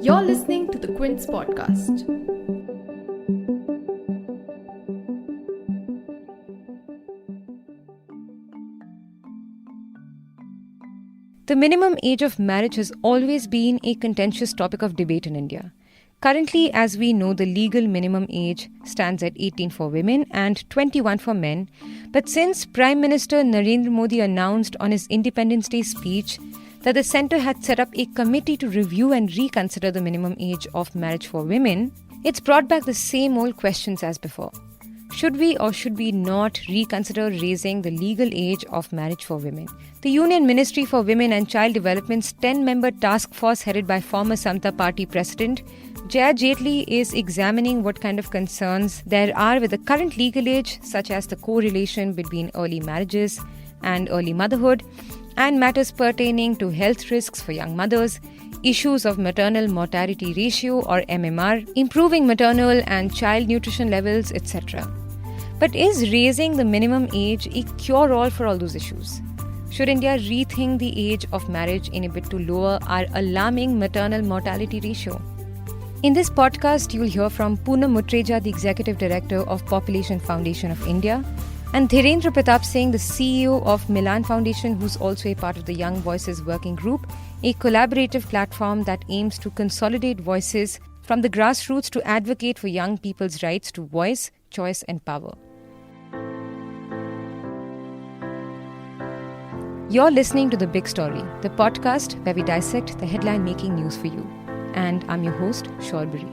You're listening to the Quint's podcast. The minimum age of marriage has always been a contentious topic of debate in India. Currently, as we know, the legal minimum age stands at 18 for women and 21 for men. But since Prime Minister Narendra Modi announced on his Independence Day speech that the centre had set up a committee to review and reconsider the minimum age of marriage for women, it's brought back the same old questions as before. Should we or should we not reconsider raising the legal age of marriage for women? The Union Ministry for Women and Child Development's 10-member task force headed by former Samata Party President Jaya Jaitly is examining what kind of concerns there are with the current legal age, such as the correlation between early marriages and early motherhood, and matters pertaining to health risks for young mothers, issues of maternal mortality ratio or MMR, improving maternal and child nutrition levels, etc. But is raising the minimum age a cure-all for all those issues? Should India rethink the age of marriage in a bid to lower our alarming maternal mortality ratio? In this podcast, you'll hear from Poonam Mutreja, the Executive Director of Population Foundation of India, and Dhirendra Pratap Singh, the CEO of Milan Foundation, who's also a part of the Young Voices Working Group, a collaborative platform that aims to consolidate voices from the grassroots to advocate for young people's rights to voice, choice, and power. You're listening to The Big Story, the podcast where we dissect the headline-making news for you. And I'm your host, Shorbury.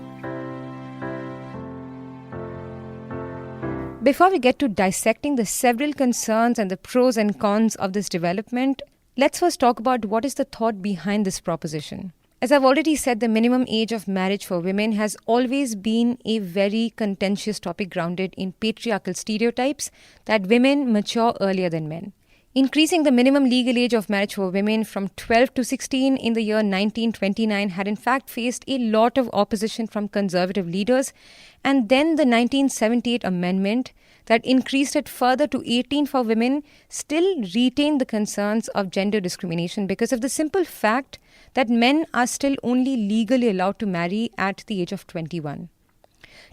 Before we get to dissecting the several concerns and the pros and cons of this development, let's first talk about what is the thought behind this proposition. As I've already said, the minimum age of marriage for women has always been a very contentious topic grounded in patriarchal stereotypes that women mature earlier than men. Increasing the minimum legal age of marriage for women from 12 to 16 in the year 1929 had in fact faced a lot of opposition from conservative leaders, and then the 1978 amendment that increased it further to 18 for women still retained the concerns of gender discrimination because of the simple fact that men are still only legally allowed to marry at the age of 21.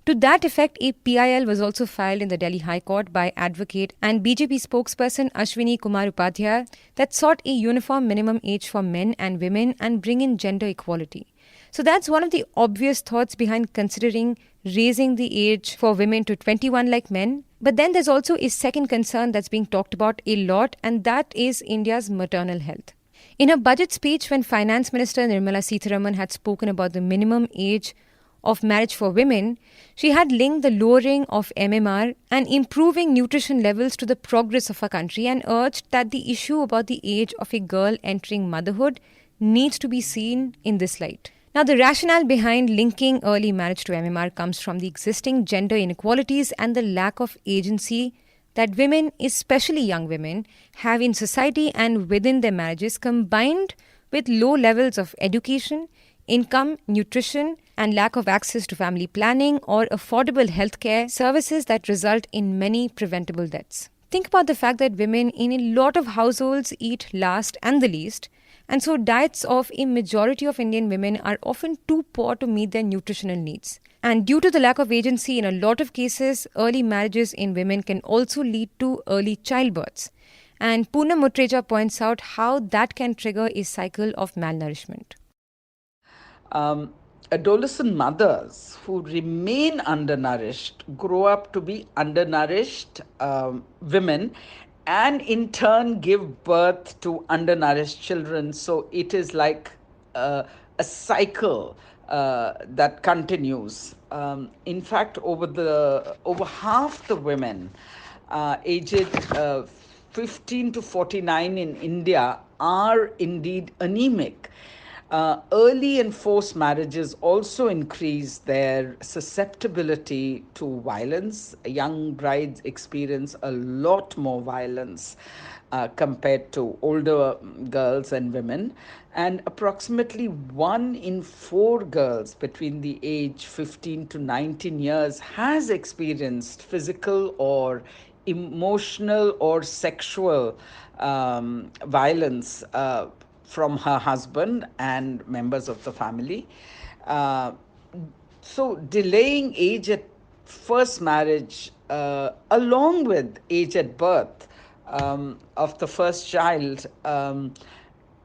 To that effect, a PIL was also filed in the Delhi High Court by advocate and BJP spokesperson Ashwini Kumar Upadhyay that sought a uniform minimum age for men and women and bring in gender equality. So that's one of the obvious thoughts behind considering raising the age for women to 21 like men. But then there's also a second concern that's being talked about a lot, and that is India's maternal health. In her budget speech, when Finance Minister Nirmala Sitharaman had spoken about the minimum age of marriage for women, she had linked the lowering of MMR and improving nutrition levels to the progress of our country and urged that the issue about the age of a girl entering motherhood needs to be seen in this light. Now, the rationale behind linking early marriage to MMR comes from the existing gender inequalities and the lack of agency that women, especially young women, have in society and within their marriages, combined with low levels of education, income, nutrition, and lack of access to family planning or affordable healthcare services that result in many preventable deaths. Think about the fact that women in a lot of households eat last and the least, and so diets of a majority of Indian women are often too poor to meet their nutritional needs. And due to the lack of agency, in a lot of cases, early marriages in women can also lead to early childbirths. And Poonam Mutreja points out how that can trigger a cycle of malnourishment. Adolescent mothers who remain undernourished grow up to be undernourished women and in turn give birth to undernourished children. So it is like a cycle that continues. In fact, over half the women aged 15 to 49 in India are indeed anemic. Early and forced marriages also increase their susceptibility to violence. Young brides experience a lot more violence compared to older girls and women. And approximately 1 in 4 girls between the age 15 to 19 years has experienced physical or emotional or sexual violence from her husband and members of the family. Uh, so delaying age at first marriage, along with age at birth of the first child,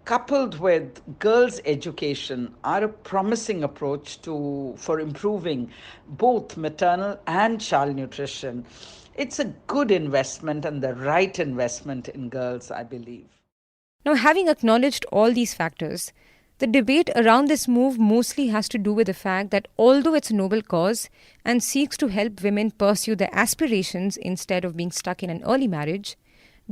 coupled with girls' education, are a promising approach for improving both maternal and child nutrition. It's a good investment and the right investment in girls, I believe. Now, having acknowledged all these factors, the debate around this move mostly has to do with the fact that although it's a noble cause and seeks to help women pursue their aspirations instead of being stuck in an early marriage,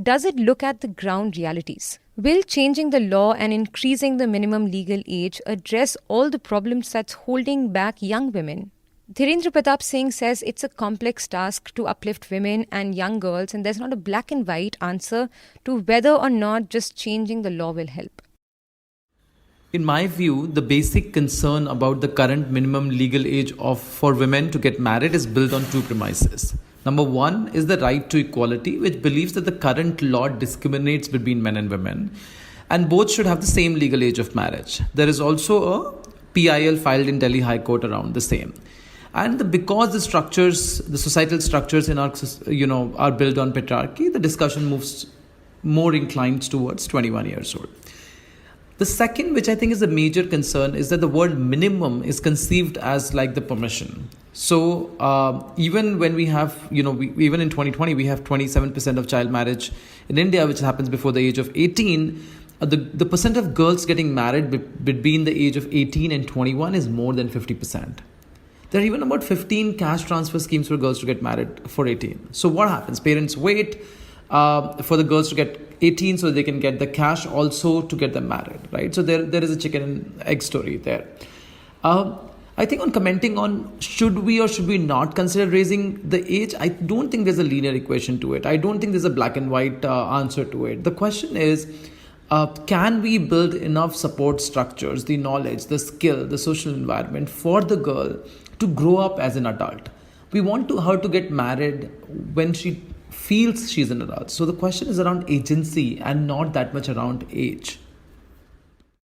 does it look at the ground realities? Will changing the law and increasing the minimum legal age address all the problems that's holding back young women? Dhirendra Pratap Singh says it's a complex task to uplift women and young girls, and there's not a black and white answer to whether or not just changing the law will help. In my view, the basic concern about the current minimum legal age for women to get married is built on two premises. Number one is the right to equality, which believes that the current law discriminates between men and women, and both should have the same legal age of marriage. There is also a PIL filed in Delhi High Court around the same. And because the societal structures in our, are built on patriarchy, the discussion moves more inclined towards 21 years old. The second, which I think is a major concern, is that the word minimum is conceived as like the permission. So even when we have, even in 2020, we have 27% of child marriage in India, which happens before the age of 18. The percent of girls getting married between the age of 18 and 21 is more than 50%. There are even about 15 cash transfer schemes for girls to get married for 18. So what happens? Parents wait for the girls to get 18 so they can get the cash also to get them married, right? So there is a chicken and egg story there. I think on commenting on should we or should we not consider raising the age, I don't think there's a linear equation to it. I don't think there's a black and white answer to it. The question is, can we build enough support structures, the knowledge, the skill, the social environment for the girl to grow up as an adult? We want her to get married when she feels she's an adult. So the question is around agency and not that much around age.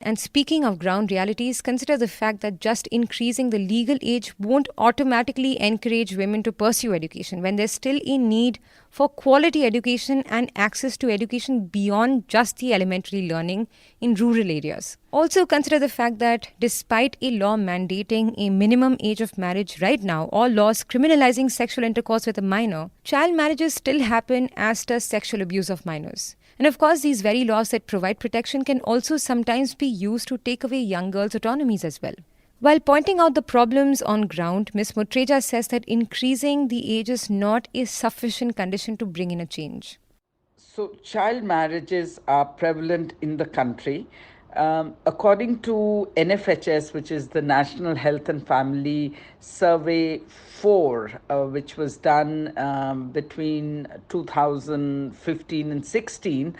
And speaking of ground realities, consider the fact that just increasing the legal age won't automatically encourage women to pursue education when there's still a need for quality education and access to education beyond just the elementary learning in rural areas. Also consider the fact that despite a law mandating a minimum age of marriage right now, or laws criminalizing sexual intercourse with a minor, child marriages still happen, as does sexual abuse of minors. And of course, these very laws that provide protection can also sometimes be used to take away young girls' autonomies as well. While pointing out the problems on ground, Ms. Mutreja says that increasing the age is not a sufficient condition to bring in a change. So, child marriages are prevalent in the country. According to NFHS, which is the National Health and Family Survey 4, which was done between 2015 and 16,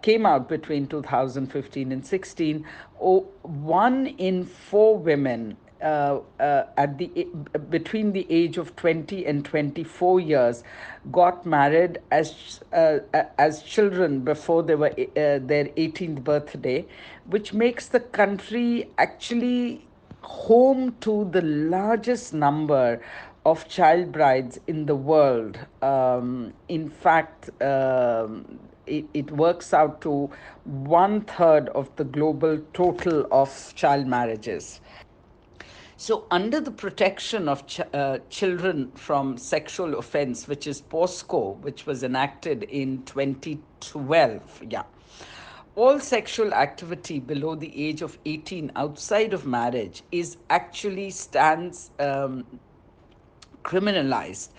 came out between 2015 and 16, 1 in 4 women between the age of 20 and 24 years got married as children before they were their 18th birthday, which makes the country actually home to the largest number of child brides in the world. In fact, it works out to 1/3 of the global total of child marriages. So, under the protection of children from sexual offense, which is POSCO, which was enacted in 2012, all sexual activity below the age of 18 outside of marriage stands criminalized.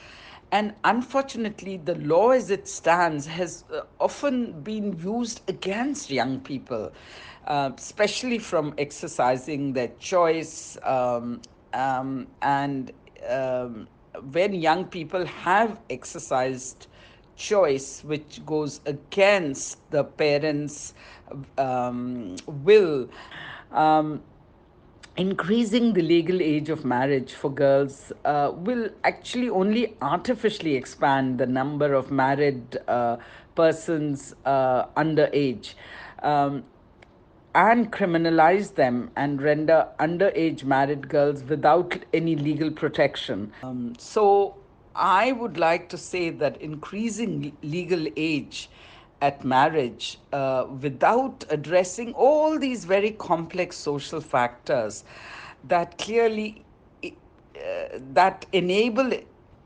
And unfortunately, the law as it stands has often been used against young people, especially from exercising their choice. And when young people have exercised choice which goes against the parents' will, increasing the legal age of marriage for girls will actually only artificially expand the number of married persons underage. and criminalize them and render underage married girls without any legal protection. So I would like to say that increasing legal age at marriage without addressing all these very complex social factors that clearly that enable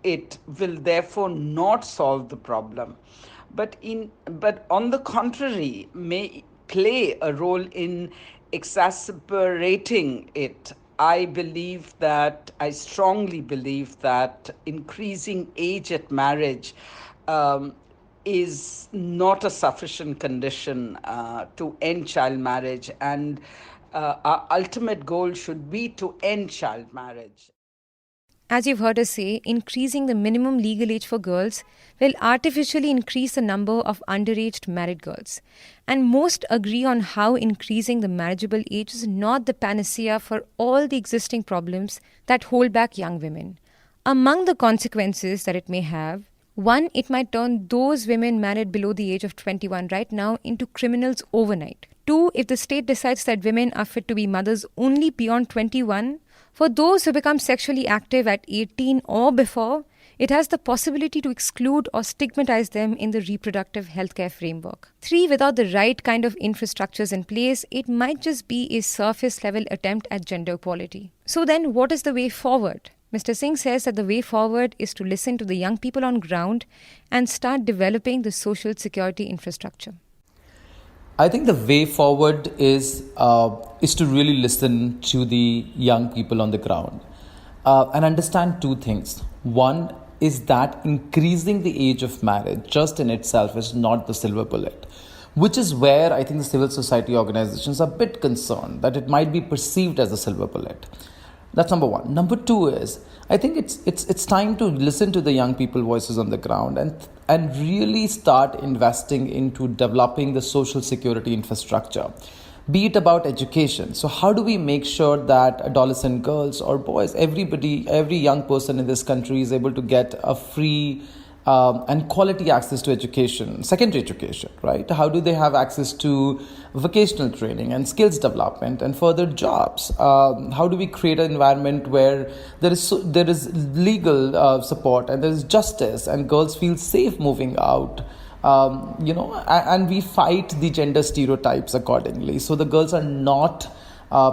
it will therefore not solve the problem, but on the contrary may play a role in exacerbating it. I strongly believe that increasing age at marriage is not a sufficient condition to end child marriage, and our ultimate goal should be to end child marriage. As you've heard us say, increasing the minimum legal age for girls will artificially increase the number of underage married girls. And most agree on how increasing the marriageable age is not the panacea for all the existing problems that hold back young women. Among the consequences that it may have, one, it might turn those women married below the age of 21 right now into criminals overnight. Two, if the state decides that women are fit to be mothers only beyond 21, for those who become sexually active at 18 or before, it has the possibility to exclude or stigmatize them in the reproductive healthcare framework. Three, without the right kind of infrastructures in place, it might just be a surface level attempt at gender equality. So then, what is the way forward? Mr. Singh says that the way forward is to listen to the young people on ground and start developing the social security infrastructure. I think the way forward is to really listen to the young people on the ground and understand two things. One is that increasing the age of marriage just in itself is not the silver bullet, which is where I think the civil society organizations are a bit concerned that it might be perceived as a silver bullet. That's number one. Number two is, I think it's time to listen to the young people voices on the ground and really start investing into developing the social security infrastructure, be it about education. So how do we make sure that adolescent girls or boys, every young person in this country is able to get a free and quality access to education, secondary education, right? How do they have access to vocational training and skills development and further jobs? How do we create an environment where there is legal support and there is justice and girls feel safe moving out? And we fight the gender stereotypes accordingly. So the girls are not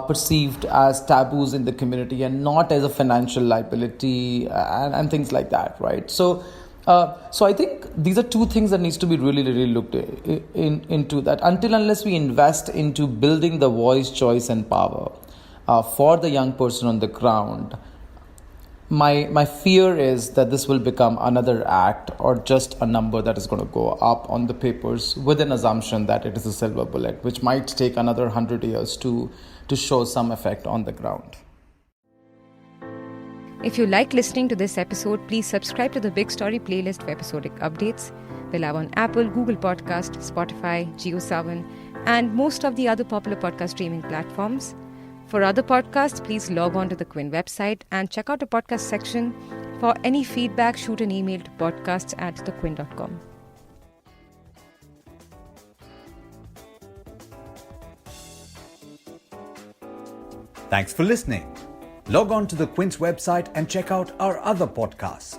perceived as taboos in the community and not as a financial liability and things like that, right? So I think these are two things that needs to be really, really looked into that. Unless we invest into building the voice, choice and power for the young person on the ground, my fear is that this will become another act or just a number that is going to go up on the papers with an assumption that it is a silver bullet, which might take another 100 years to show some effect on the ground. If you like listening to this episode, please subscribe to the Big Story playlist for episodic updates. We're live on Apple, Google Podcast, Spotify, JioSaavn, and most of the other popular podcast streaming platforms. For other podcasts, please log on to the Quint website and check out the podcast section. For any feedback, shoot an email to podcasts@thequint.com. Thanks for listening. Log on to the Quint's website and check out our other podcasts.